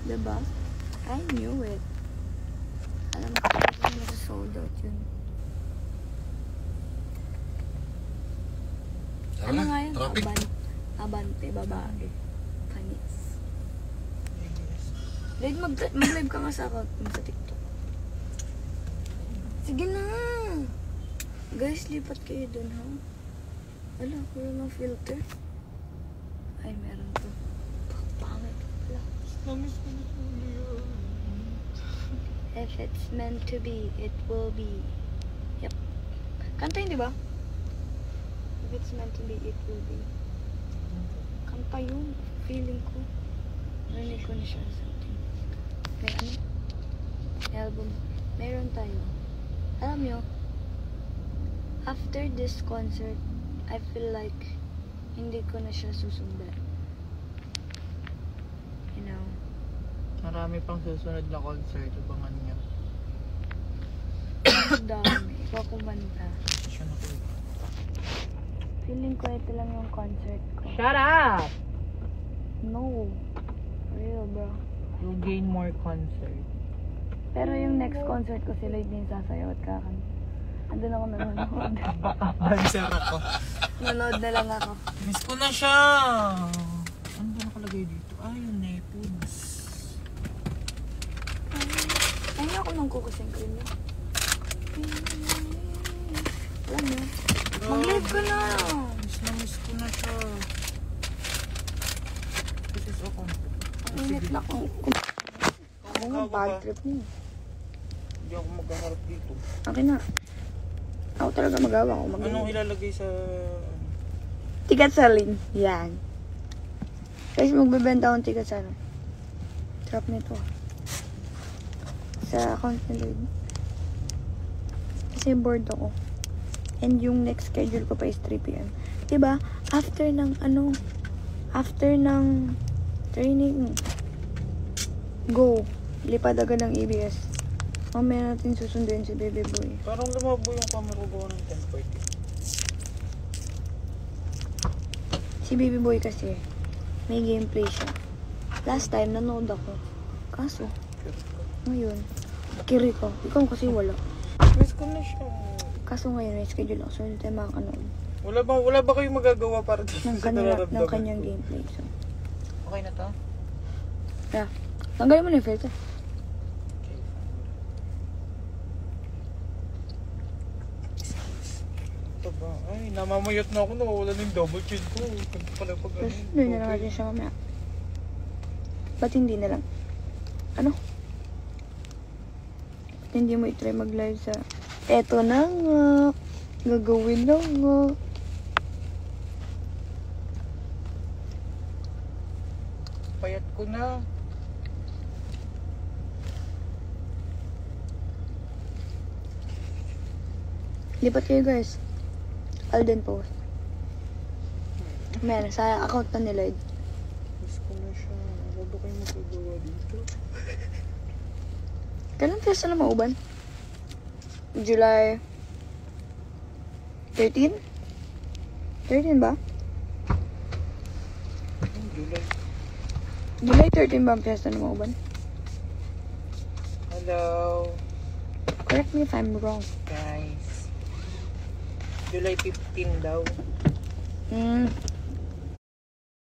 Diba? I knew it. Alam ko, hindi na sold out yun. Ano nga yun? Abante, babae. Panis. Red, mag-live ka nga sa account mo sa TikTok. Sige na! Guys, lipat kayo dun, ha? Wala, wala ng filter. Ay, meron to. Pangit pala. Namiss ko na yun. If it's meant to be, it will be. Yep. Kanta yun, di ba? If it's meant to be, it will be. Kanta yun. Feeling ko. Narinig ko na siya something. May ano? Album. Meron tayo. Alam nyo, after this concert, I feel like hindi ko na siya susundan. You know? Marami pang susunod na concert. Abangan niya. Dami. Ikaw kumanta. Siya na ko. Feeling ko ito lang yung concert ko. Shut up! No. Real, bro. You'll gain more concert. Pero yung next concert ko, sila yung sasayaw at kakanta. Andun ako nanonood. Dancer ako. Nanonood na lang ako. Miss ko na siya! Ano ba nakalagay dito? Ay, yung Nepods. Ay, ako nung kukusing cream niya. Alam mo? Mag-live ko na! Miss ko na siya. This is all concert. Ang init na ko. Ako nga, bad trip mo. Hindi ako maghaharap dito. Akin na. Ako talaga magawa ko. Anong ilalagay sa... Ticket selling. Yan. Guys, magbebenta akong ticket sa ano. Trap nito. Sa account ni Lloyd. Kasi bored ako. And yung next schedule ko pa is 3 PM. Diba? After ng ano, after ng training, go. Lipad agad ng EBS. Mamaya natin susunduin si Baby Boy. Parang lumabo yung camera ko ng 10:40. Si Baby Boy kasi, may gameplay siya. Last time, nanood ako. Kaso, ngayon, kiri ko. Ikaw kasi wala. Miss ko na siya. Kaso ngayon, may schedule ako. So, hindi tayo makakanood. Wala ba kayong magagawa para dito Ng sa nararamdaman kanyang ko? gameplay. So, Okay na to? yeah. Tanggalin mo na yung filter. Ito ba? Ay, namamayat na ako. Nawawala na yung double chin ko. Ganito pala pag ano. Doon na lang natin siya mamaya. Ba't hindi na lang? Ano? Ba't hindi mo itry mag-live sa... Eto na nga. Gagawin na nga. Payat ko na. Lipat kayo guys. Alden post. Meron sa account na ni Lloyd. Miss ko na siya. Wala ba kayong magagawa dito? Kailan piyesta na mauban? July 13? 13 ba? July. July 13 ba ang piyesta na mauban? Hello. Correct me if I'm wrong. Guys. July 15 daw.